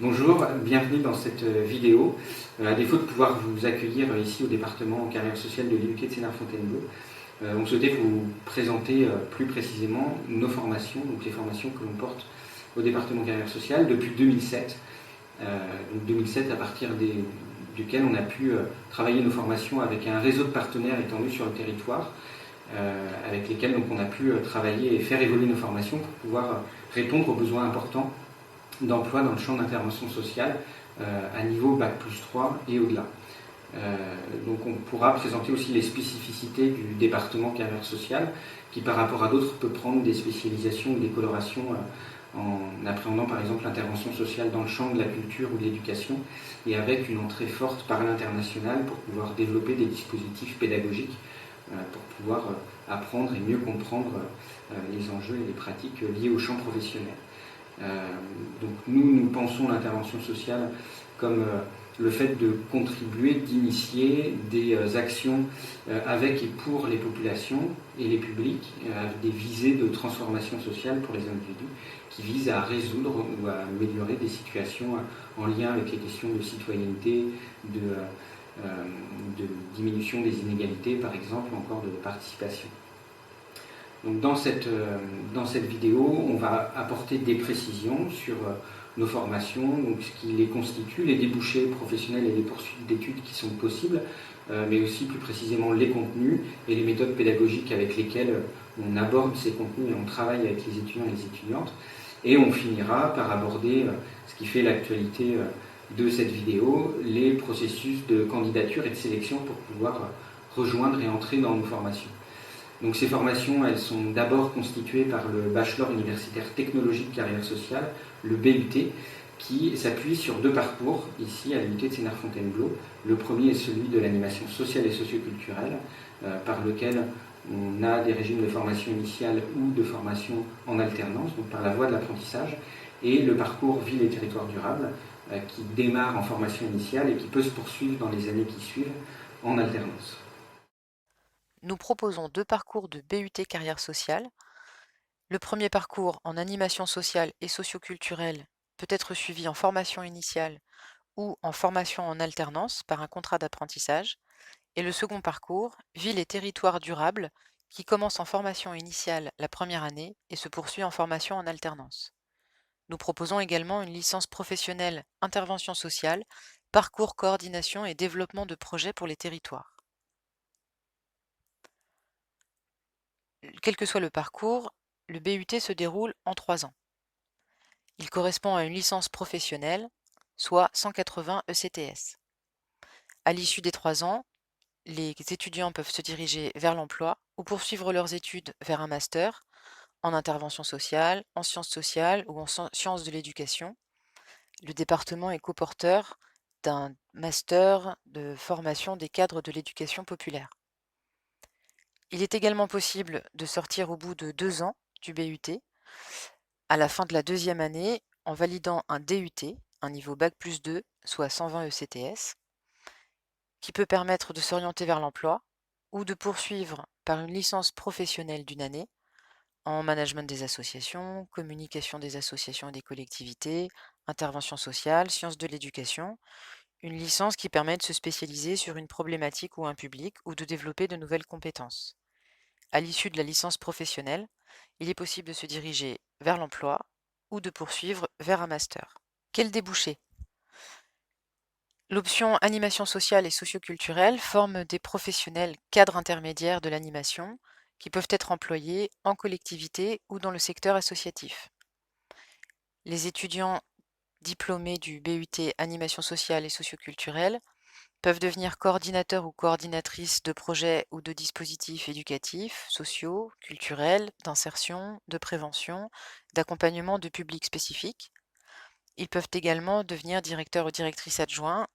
Bonjour, bienvenue dans cette vidéo. À défaut de pouvoir vous accueillir ici au département en carrière sociale de l'IUT de Sénart-Fontainebleau, on souhaitait vous présenter plus précisément nos formations, donc les formations que l'on porte au département carrière sociale depuis 2007. Donc 2007 à partir duquel on a pu travailler nos formations avec un réseau de partenaires étendu sur le territoire, avec lesquels donc, on a pu travailler et faire évoluer nos formations pour pouvoir répondre aux besoins importants d'emploi dans le champ d'intervention sociale à niveau Bac+3 et au-delà. Donc on pourra présenter aussi les spécificités du département carrière sociale qui par rapport à d'autres peut prendre des spécialisations ou des colorations en appréhendant par exemple l'intervention sociale dans le champ de la culture ou de l'éducation et avec une entrée forte par l'international pour pouvoir développer des dispositifs pédagogiques pour pouvoir apprendre et mieux comprendre les enjeux et les pratiques liées au champ professionnel. Donc nous pensons l'intervention sociale comme le fait de contribuer, d'initier des actions avec et pour les populations et les publics, des visées de transformation sociale pour les individus qui visent à résoudre ou à améliorer des situations en lien avec les questions de citoyenneté, de diminution des inégalités par exemple, ou encore de participation. Donc dans cette vidéo, on va apporter des précisions sur nos formations, donc ce qui les constitue, les débouchés professionnels et les poursuites d'études qui sont possibles, mais aussi plus précisément les contenus et les méthodes pédagogiques avec lesquelles on aborde ces contenus et on travaille avec les étudiants et les étudiantes. Et on finira par aborder ce qui fait l'actualité de cette vidéo, les processus de candidature et de sélection pour pouvoir rejoindre et entrer dans nos formations. Donc ces formations, elles sont d'abord constituées par le bachelor universitaire technologique carrière sociale, le BUT, qui s'appuie sur deux parcours, ici à l'IUT de Sénart-Fontainebleau. Le premier est celui de l'animation sociale et socioculturelle, par lequel on a des régimes de formation initiale ou de formation en alternance, donc par la voie de l'apprentissage, et le parcours ville et territoire durable, qui démarre en formation initiale et qui peut se poursuivre dans les années qui suivent en alternance. Nous proposons deux parcours de BUT carrière sociale. Le premier parcours en animation sociale et socioculturelle peut être suivi en formation initiale ou en formation en alternance par un contrat d'apprentissage. Et le second parcours, ville et territoire durable, qui commence en formation initiale la première année et se poursuit en formation en alternance. Nous proposons également une licence professionnelle intervention sociale, parcours coordination et développement de projets pour les territoires. Quel que soit le parcours, le BUT se déroule en 3 ans. Il correspond à une licence professionnelle, soit 180 ECTS. À l'issue des 3 ans, les étudiants peuvent se diriger vers l'emploi ou poursuivre leurs études vers un master en intervention sociale, en sciences sociales ou en sciences de l'éducation. Le département est coporteur d'un master de formation des cadres de l'éducation populaire. Il est également possible de sortir au bout de 2 ans du BUT, à la fin de la deuxième année, en validant un DUT, un niveau Bac+2, soit 120 ECTS, qui peut permettre de s'orienter vers l'emploi ou de poursuivre par une licence professionnelle d'une année en management des associations, communication des associations et des collectivités, intervention sociale, sciences de l'éducation, une licence qui permet de se spécialiser sur une problématique ou un public ou de développer de nouvelles compétences. À l'issue de la licence professionnelle, il est possible de se diriger vers l'emploi ou de poursuivre vers un master. Quel débouché? L'option animation sociale et socioculturelle forme des professionnels cadres intermédiaires de l'animation qui peuvent être employés en collectivité ou dans le secteur associatif. Les étudiants diplômés du BUT animation sociale et socioculturelle peuvent devenir coordinateurs ou coordinatrices de projets ou de dispositifs éducatifs, sociaux, culturels, d'insertion, de prévention, d'accompagnement de publics spécifiques. Ils peuvent également devenir directeurs ou directrices adjoints,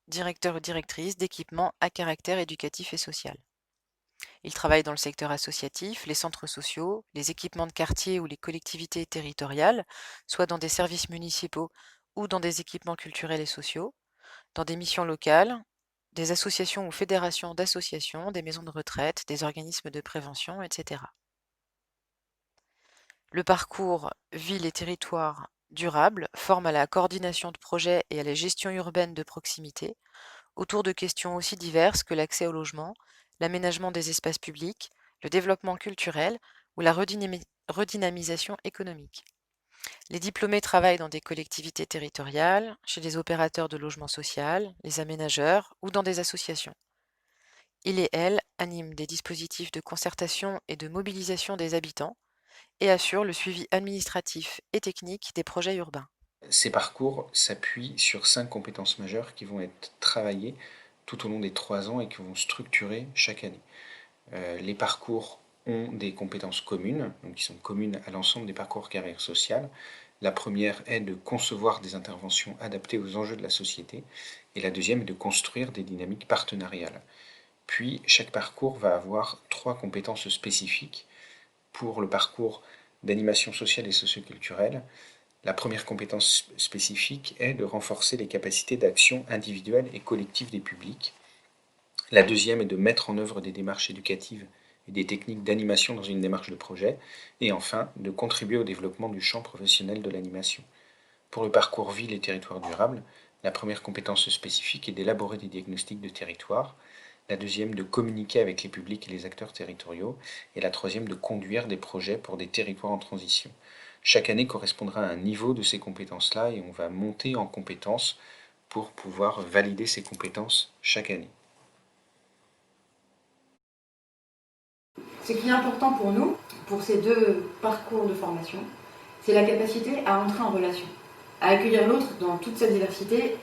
directeurs ou directrices d'équipements à caractère éducatif et social. Ils travaillent dans le secteur associatif, les centres sociaux, les équipements de quartier ou les collectivités territoriales, soit dans des services municipaux ou dans des équipements culturels et sociaux, dans des missions locales, des associations ou fédérations d'associations, des maisons de retraite, des organismes de prévention, etc. Le parcours ville et territoire durable forme à la coordination de projets et à la gestion urbaine de proximité, autour de questions aussi diverses que l'accès au logement, l'aménagement des espaces publics, le développement culturel ou la redynamisation économique. Les diplômés travaillent dans des collectivités territoriales, chez les opérateurs de logement social, les aménageurs ou dans des associations. Ils et elles animent des dispositifs de concertation et de mobilisation des habitants et assurent le suivi administratif et technique des projets urbains. Ces parcours s'appuient sur 5 compétences majeures qui vont être travaillées tout au long des 3 ans et qui vont structurer chaque année. Les parcours ont des compétences communes, donc qui sont communes à l'ensemble des parcours carrière sociale. La première est de concevoir des interventions adaptées aux enjeux de la société, et la deuxième est de construire des dynamiques partenariales. Puis, chaque parcours va avoir 3 compétences spécifiques. Pour le parcours d'animation sociale et socioculturelle, la première compétence spécifique est de renforcer les capacités d'action individuelle et collective des publics. La deuxième est de mettre en œuvre des démarches éducatives et des techniques d'animation dans une démarche de projet. Et enfin, de contribuer au développement du champ professionnel de l'animation. Pour le parcours ville et territoire durable, la première compétence spécifique est d'élaborer des diagnostics de territoire. La deuxième, de communiquer avec les publics et les acteurs territoriaux. Et la troisième, de conduire des projets pour des territoires en transition. Chaque année correspondra à un niveau de ces compétences-là et on va monter en compétences pour pouvoir valider ces compétences chaque année. Ce qui est important pour nous, pour ces deux parcours de formation, c'est la capacité à entrer en relation, à accueillir l'autre dans toute sa diversité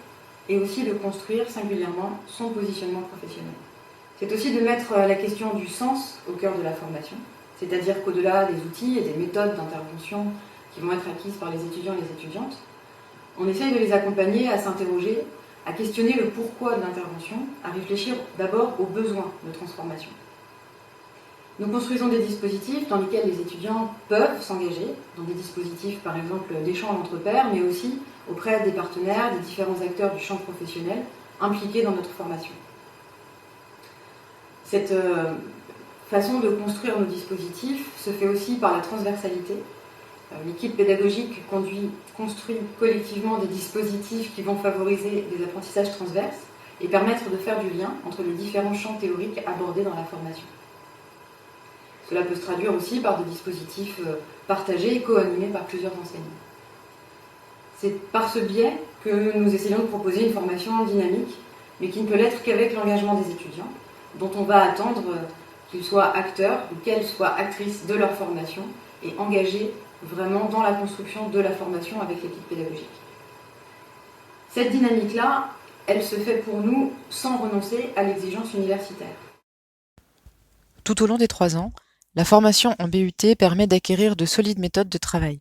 et aussi de construire singulièrement son positionnement professionnel. C'est aussi de mettre la question du sens au cœur de la formation, c'est-à-dire qu'au-delà des outils et des méthodes d'intervention qui vont être acquises par les étudiants et les étudiantes, on essaye de les accompagner à s'interroger, à questionner le pourquoi de l'intervention, à réfléchir d'abord aux besoins de transformation. Nous construisons des dispositifs dans lesquels les étudiants peuvent s'engager, dans des dispositifs par exemple d'échange entre pairs, mais aussi auprès des partenaires, des différents acteurs du champ professionnel impliqués dans notre formation. Cette façon de construire nos dispositifs se fait aussi par la transversalité. L'équipe pédagogique construit collectivement des dispositifs qui vont favoriser des apprentissages transverses et permettre de faire du lien entre les différents champs théoriques abordés dans la formation. Cela peut se traduire aussi par des dispositifs partagés et co-animés par plusieurs enseignants. C'est par ce biais que nous essayons de proposer une formation dynamique, mais qui ne peut l'être qu'avec l'engagement des étudiants, dont on va attendre qu'ils soient acteurs ou qu'elles soient actrices de leur formation et engagés vraiment dans la construction de la formation avec l'équipe pédagogique. Cette dynamique-là, elle se fait pour nous sans renoncer à l'exigence universitaire. Tout au long des 3 ans, la formation en BUT permet d'acquérir de solides méthodes de travail.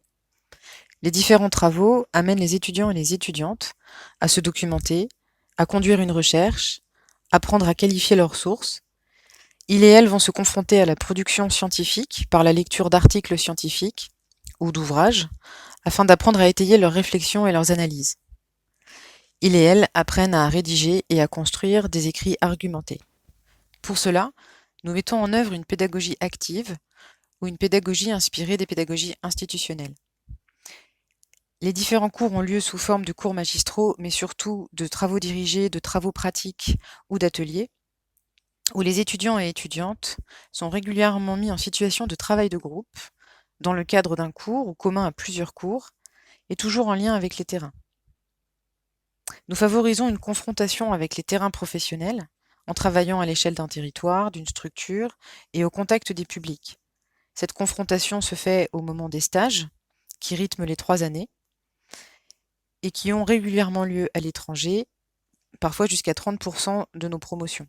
Les différents travaux amènent les étudiants et les étudiantes à se documenter, à conduire une recherche, apprendre à qualifier leurs sources. Ils et elles vont se confronter à la production scientifique par la lecture d'articles scientifiques ou d'ouvrages, afin d'apprendre à étayer leurs réflexions et leurs analyses. Ils et elles apprennent à rédiger et à construire des écrits argumentés. Pour cela, nous mettons en œuvre une pédagogie active ou une pédagogie inspirée des pédagogies institutionnelles. Les différents cours ont lieu sous forme de cours magistraux, mais surtout de travaux dirigés, de travaux pratiques ou d'ateliers, où les étudiants et étudiantes sont régulièrement mis en situation de travail de groupe, dans le cadre d'un cours ou commun à plusieurs cours, et toujours en lien avec les terrains. Nous favorisons une confrontation avec les terrains professionnels, en travaillant à l'échelle d'un territoire, d'une structure et au contact des publics. Cette confrontation se fait au moment des stages, qui rythment les 3 années, et qui ont régulièrement lieu à l'étranger, parfois jusqu'à 30% de nos promotions.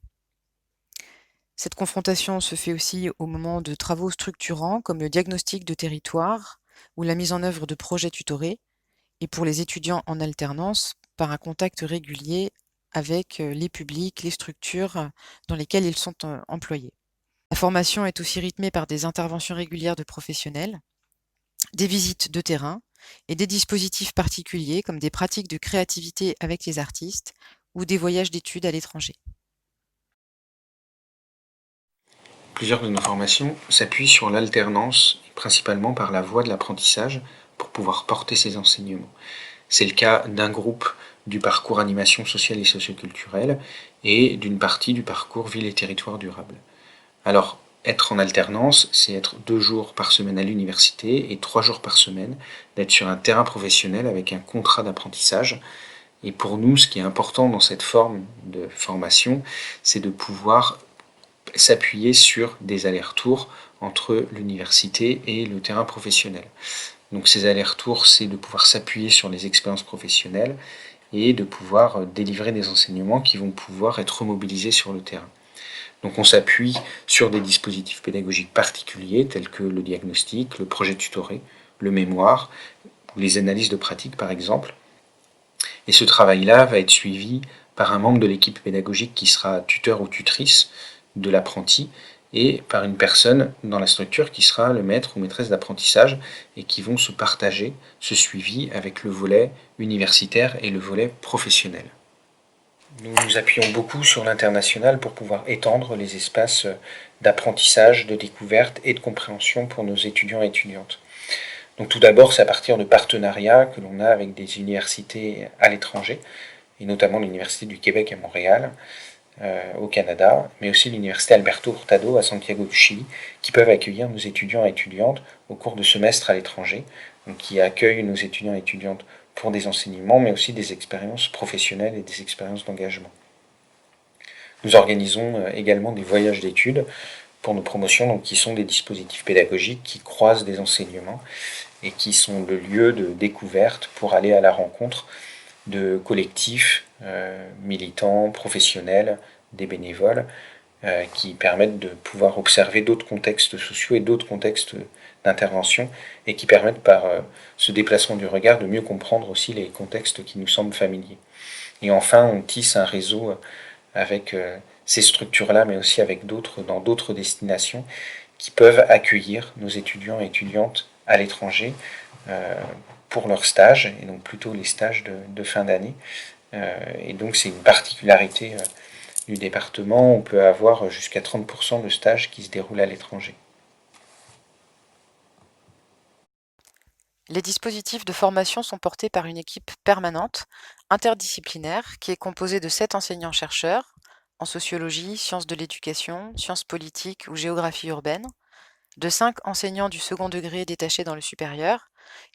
Cette confrontation se fait aussi au moment de travaux structurants comme le diagnostic de territoire ou la mise en œuvre de projets tutorés, et pour les étudiants en alternance, par un contact régulier avec les publics, les structures dans lesquelles ils sont employés. La formation est aussi rythmée par des interventions régulières de professionnels, des visites de terrain et des dispositifs particuliers comme des pratiques de créativité avec les artistes ou des voyages d'études à l'étranger. Plusieurs de nos formations s'appuient sur l'alternance, principalement par la voie de l'apprentissage, pour pouvoir porter ces enseignements. C'est le cas d'un groupe du parcours animation sociale et socioculturelle et d'une partie du parcours ville et territoire durable. Alors, être en alternance, c'est être 2 jours par semaine à l'université et 3 jours par semaine d'être sur un terrain professionnel avec un contrat d'apprentissage. Et pour nous, ce qui est important dans cette forme de formation, c'est de pouvoir s'appuyer sur des allers-retours entre l'université et le terrain professionnel. Donc ces allers-retours, c'est de pouvoir s'appuyer sur les expériences professionnelles et de pouvoir délivrer des enseignements qui vont pouvoir être remobilisés sur le terrain. Donc on s'appuie sur des dispositifs pédagogiques particuliers tels que le diagnostic, le projet tutoré, le mémoire, ou les analyses de pratique par exemple. Et ce travail-là va être suivi par un membre de l'équipe pédagogique qui sera tuteur ou tutrice de l'apprenti et par une personne dans la structure qui sera le maître ou maîtresse d'apprentissage et qui vont se partager ce suivi avec le volet universitaire et le volet professionnel. Nous nous appuyons beaucoup sur l'international pour pouvoir étendre les espaces d'apprentissage, de découverte et de compréhension pour nos étudiants et étudiantes. Donc tout d'abord, c'est à partir de partenariats que l'on a avec des universités à l'étranger, et notamment l'Université du Québec à Montréal, au Canada, mais aussi l'Université Alberto Hurtado à Santiago du Chili, qui peuvent accueillir nos étudiants et étudiantes au cours de semestres à l'étranger, donc qui accueillent nos étudiants et étudiantes pour des enseignements, mais aussi des expériences professionnelles et des expériences d'engagement. Nous organisons également des voyages d'études pour nos promotions, donc qui sont des dispositifs pédagogiques qui croisent des enseignements et qui sont le lieu de découverte pour aller à la rencontre de collectifs militants, professionnels, des bénévoles, qui permettent de pouvoir observer d'autres contextes sociaux et d'autres contextes d'intervention et qui permettent par ce déplacement du regard de mieux comprendre aussi les contextes qui nous semblent familiers. Et enfin, on tisse un réseau avec ces structures-là, mais aussi avec d'autres dans d'autres destinations qui peuvent accueillir nos étudiants et étudiantes à l'étranger pour leurs stages, et donc plutôt les stages de fin d'année. Et donc c'est une particularité du département, on peut avoir jusqu'à 30% de stages qui se déroulent à l'étranger. Les dispositifs de formation sont portés par une équipe permanente, interdisciplinaire, qui est composée de 7 enseignants-chercheurs en sociologie, sciences de l'éducation, sciences politiques ou géographie urbaine, de 5 enseignants du second degré détachés dans le supérieur,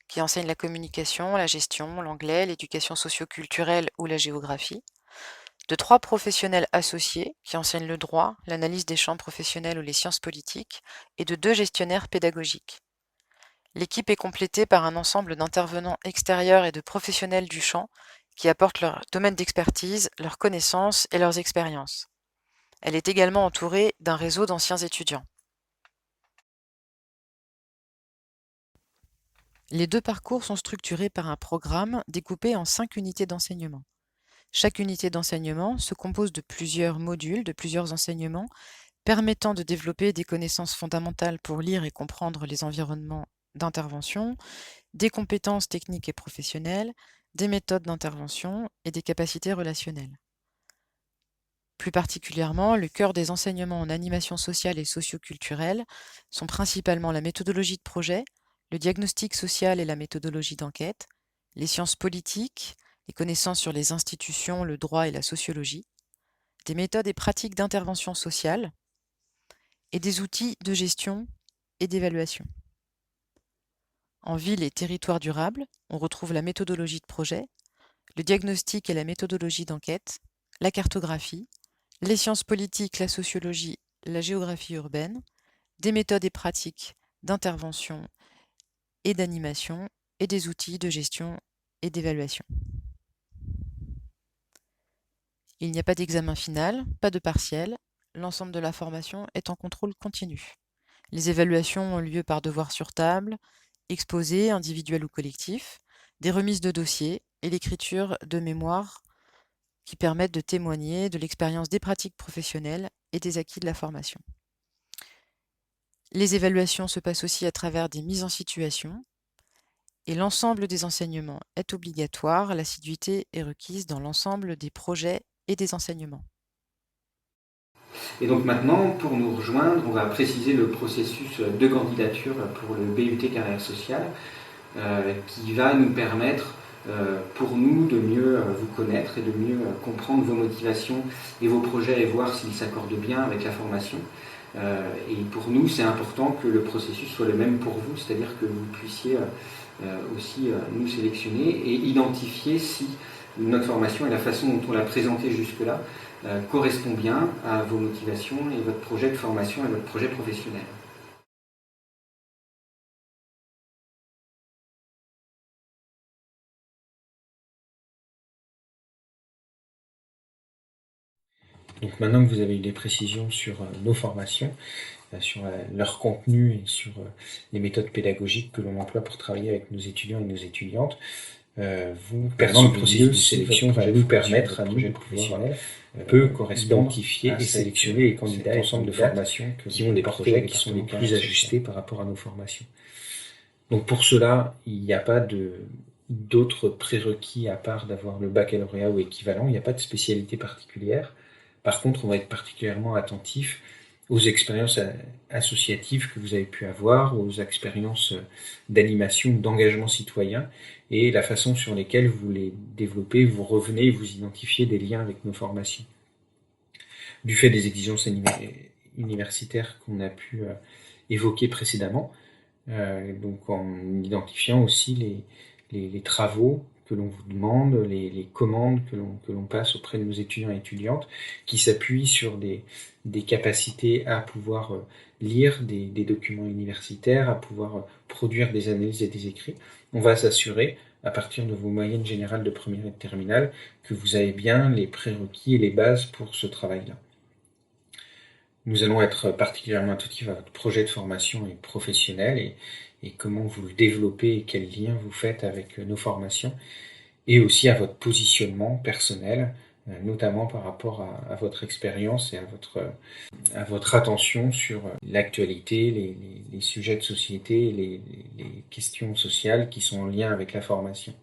qui enseignent la communication, la gestion, l'anglais, l'éducation socio-culturelle ou la géographie, de 3 professionnels associés, qui enseignent le droit, l'analyse des champs professionnels ou les sciences politiques, et de 2 gestionnaires pédagogiques. L'équipe est complétée par un ensemble d'intervenants extérieurs et de professionnels du champ qui apportent leur domaine d'expertise, leurs connaissances et leurs expériences. Elle est également entourée d'un réseau d'anciens étudiants. Les 2 parcours sont structurés par un programme découpé en 5 unités d'enseignement. Chaque unité d'enseignement se compose de plusieurs modules, de plusieurs enseignements, permettant de développer des connaissances fondamentales pour lire et comprendre les environnements d'intervention, des compétences techniques et professionnelles, des méthodes d'intervention et des capacités relationnelles. Plus particulièrement, le cœur des enseignements en animation sociale et socioculturelle sont principalement la méthodologie de projet, le diagnostic social et la méthodologie d'enquête, les sciences politiques, les connaissances sur les institutions, le droit et la sociologie, des méthodes et pratiques d'intervention sociale et des outils de gestion et d'évaluation. En ville et territoire durable, on retrouve la méthodologie de projet, le diagnostic et la méthodologie d'enquête, la cartographie, les sciences politiques, la sociologie, la géographie urbaine, des méthodes et pratiques d'intervention et d'animation et des outils de gestion et d'évaluation. Il n'y a pas d'examen final, pas de partiel, l'ensemble de la formation est en contrôle continu. Les évaluations ont lieu par devoir sur table, exposé, individuel ou collectif, des remises de dossiers et l'écriture de mémoires qui permettent de témoigner de l'expérience des pratiques professionnelles et des acquis de la formation. Les évaluations se passent aussi à travers des mises en situation et l'ensemble des enseignements est obligatoire, l'assiduité est requise dans l'ensemble des projets et des enseignements. Et donc maintenant, pour nous rejoindre, on va préciser le processus de candidature pour le BUT Carrière Sociale. qui va nous permettre pour nous de mieux vous connaître et de mieux comprendre vos motivations et vos projets et voir s'ils s'accordent bien avec la formation. Et pour nous, c'est important que le processus soit le même pour vous, c'est-à-dire que vous puissiez aussi nous sélectionner et identifier si notre formation et la façon dont on l'a présentée jusque-là correspond bien à vos motivations et votre projet de formation et votre projet professionnel. Donc maintenant que vous avez eu des précisions sur nos formations, sur leur contenu et sur les méthodes pédagogiques que l'on emploie pour travailler avec nos étudiants et nos étudiantes, le processus de sélection va nous permettre à nous de professionnels peut correspondre, identifier et sélectionner les candidats et ensemble de formations qui ont des projets qui sont les plus ajustés par rapport à nos formations. Donc pour cela, il n'y a pas d'autres prérequis à part d'avoir le baccalauréat ou équivalent, il n'y a pas de spécialité particulière. Par contre, on va être particulièrement attentif aux expériences associatives que vous avez pu avoir, aux expériences d'animation, d'engagement citoyen et la façon sur lesquelles vous les développez, vous revenez, vous identifiez des liens avec nos formations. Du fait des exigences universitaires qu'on a pu évoquer précédemment, donc en identifiant aussi les travaux que l'on vous demande, les commandes que l'on passe auprès de nos étudiants et étudiantes, qui s'appuient sur des capacités à pouvoir lire des documents universitaires, à pouvoir produire des analyses et des écrits. On va s'assurer, à partir de vos moyennes générales de première et de terminale, que vous avez bien les prérequis et les bases pour ce travail-là. Nous allons être particulièrement attentifs à votre projet de formation et professionnel et comment vous le développez et quels liens vous faites avec nos formations, et aussi à votre positionnement personnel, notamment par rapport à votre expérience et à votre attention sur l'actualité, les sujets de société, les questions sociales qui sont en lien avec la formation.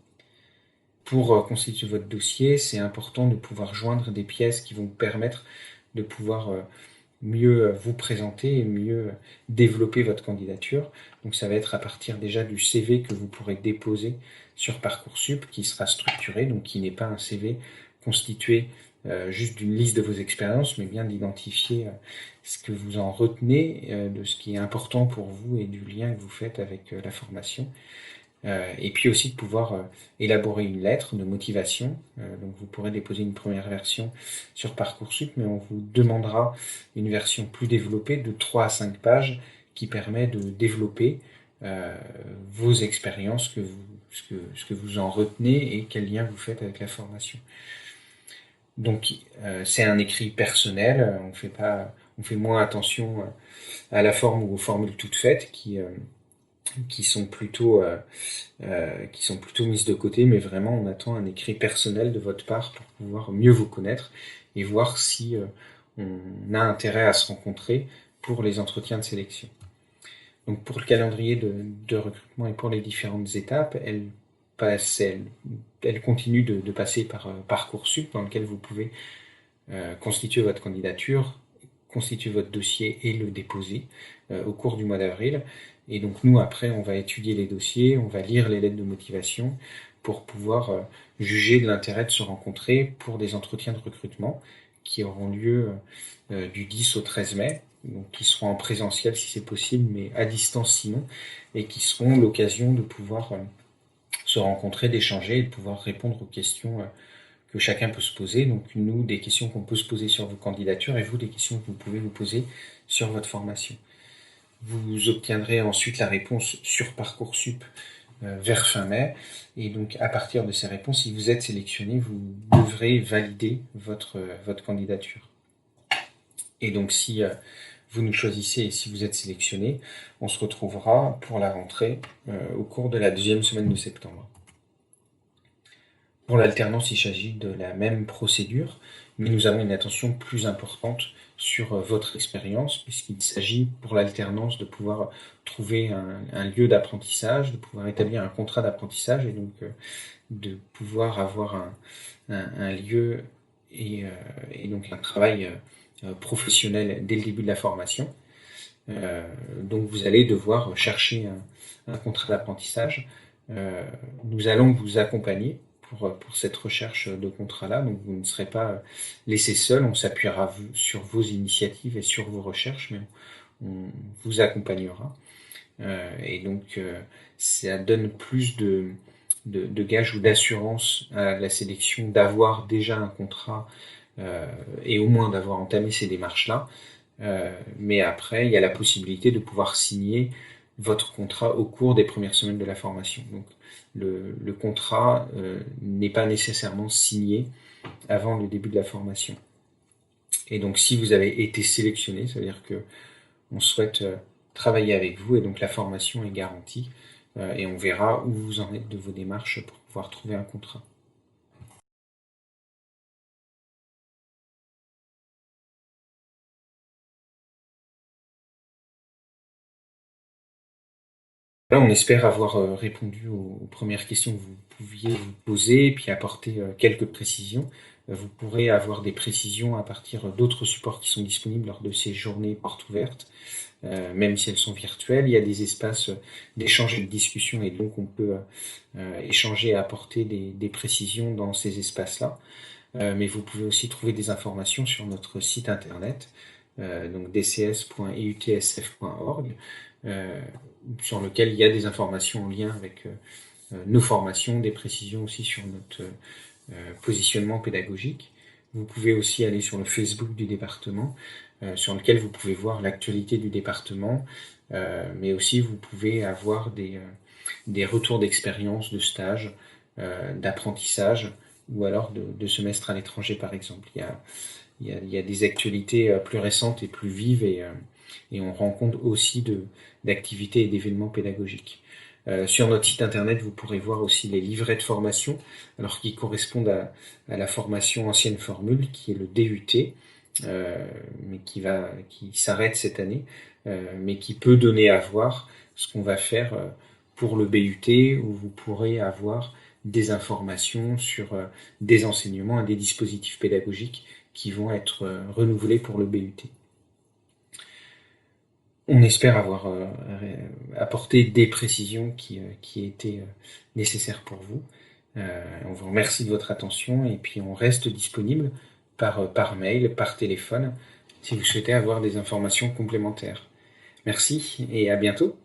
Pour constituer votre dossier, c'est important de pouvoir joindre des pièces qui vont vous permettre de pouvoir mieux vous présenter et mieux développer votre candidature. Donc ça va être à partir déjà du CV que vous pourrez déposer sur Parcoursup, qui sera structuré, donc qui n'est pas un CV constitué juste d'une liste de vos expériences, mais bien d'identifier ce que vous en retenez, de ce qui est important pour vous et du lien que vous faites avec la formation. Et puis aussi de pouvoir élaborer une lettre de motivation. Donc vous pourrez déposer une première version sur Parcoursup, mais on vous demandera une version plus développée de 3 à 5 pages qui permet de développer vos expériences, ce que vous en retenez et quel lien vous faites avec la formation. Donc c'est un écrit personnel, on fait moins attention à la forme ou aux formules toutes faites qui sont plutôt mises de côté, mais vraiment on attend un écrit personnel de votre part pour pouvoir mieux vous connaître et voir si on a intérêt à se rencontrer pour les entretiens de sélection. Donc pour le calendrier de recrutement et pour les différentes étapes, elle continue de passer par Parcoursup, dans lequel vous pouvez constituer votre candidature, constituer votre dossier et le déposer au cours du mois d'avril. Et donc nous, après, on va étudier les dossiers, on va lire les lettres de motivation pour pouvoir juger de l'intérêt de se rencontrer pour des entretiens de recrutement qui auront lieu du 10 au 13 mai, donc qui seront en présentiel si c'est possible, mais à distance sinon, et qui seront l'occasion de pouvoir se rencontrer, d'échanger et de pouvoir répondre aux questions que chacun peut se poser. Donc nous, des questions qu'on peut se poser sur vos candidatures et vous, des questions que vous pouvez vous poser sur votre formation. Vous obtiendrez ensuite la réponse sur Parcoursup vers fin mai. Et donc, à partir de ces réponses, si vous êtes sélectionné, vous devrez valider votre candidature. Et donc, si vous nous choisissez et si vous êtes sélectionné, on se retrouvera pour la rentrée au cours de la 2e semaine de septembre. Pour l'alternance, il s'agit de la même procédure, mais nous avons une attention plus importante sur votre expérience, puisqu'il s'agit pour l'alternance de pouvoir trouver un lieu d'apprentissage, de pouvoir établir un contrat d'apprentissage et donc de pouvoir avoir un lieu et donc un travail professionnel dès le début de la formation. Donc vous allez devoir chercher un contrat d'apprentissage nous allons vous accompagner pour cette recherche de contrat-là, donc vous ne serez pas laissé seul, on s'appuiera sur vos initiatives et sur vos recherches, mais on vous accompagnera. Et donc ça donne plus de gages ou d'assurance à la sélection d'avoir déjà un contrat et au moins d'avoir entamé ces démarches-là. Mais après, il y a la possibilité de pouvoir signer votre contrat au cours des premières semaines de la formation. Donc le contrat n'est pas nécessairement signé avant le début de la formation. Et donc si vous avez été sélectionné, ça veut dire que on souhaite travailler avec vous et donc la formation est garantie et on verra où vous en êtes de vos démarches pour pouvoir trouver un contrat. Là, on espère avoir répondu aux premières questions que vous pouviez vous poser et puis apporter quelques précisions. Vous pourrez avoir des précisions à partir d'autres supports qui sont disponibles lors de ces journées portes ouvertes. Même si elles sont virtuelles, il y a des espaces d'échange et de discussion et donc on peut échanger et apporter des précisions dans ces espaces-là. Mais vous pouvez aussi trouver des informations sur notre site internet, donc dcs.eutsf.org, sur lequel il y a des informations en lien avec nos formations, des précisions aussi sur notre positionnement pédagogique. Vous pouvez aussi aller sur le Facebook du département, sur lequel vous pouvez voir l'actualité du département, mais aussi vous pouvez avoir des retours d'expérience, de stage, d'apprentissage, ou alors de semestre à l'étranger par exemple. Il y a des actualités plus récentes et plus vives et on rend compte aussi d'activités et d'événements pédagogiques. Sur notre site internet, vous pourrez voir aussi les livrets de formation, alors qui correspondent à la formation ancienne formule, qui est le DUT, mais qui s'arrête cette année, mais qui peut donner à voir ce qu'on va faire pour le BUT, où vous pourrez avoir des informations sur des enseignements et des dispositifs pédagogiques qui vont être renouvelés pour le BUT. On espère avoir apporté des précisions qui étaient nécessaires pour vous. On vous remercie de votre attention et puis on reste disponible par mail, par téléphone, si vous souhaitez avoir des informations complémentaires. Merci et à bientôt.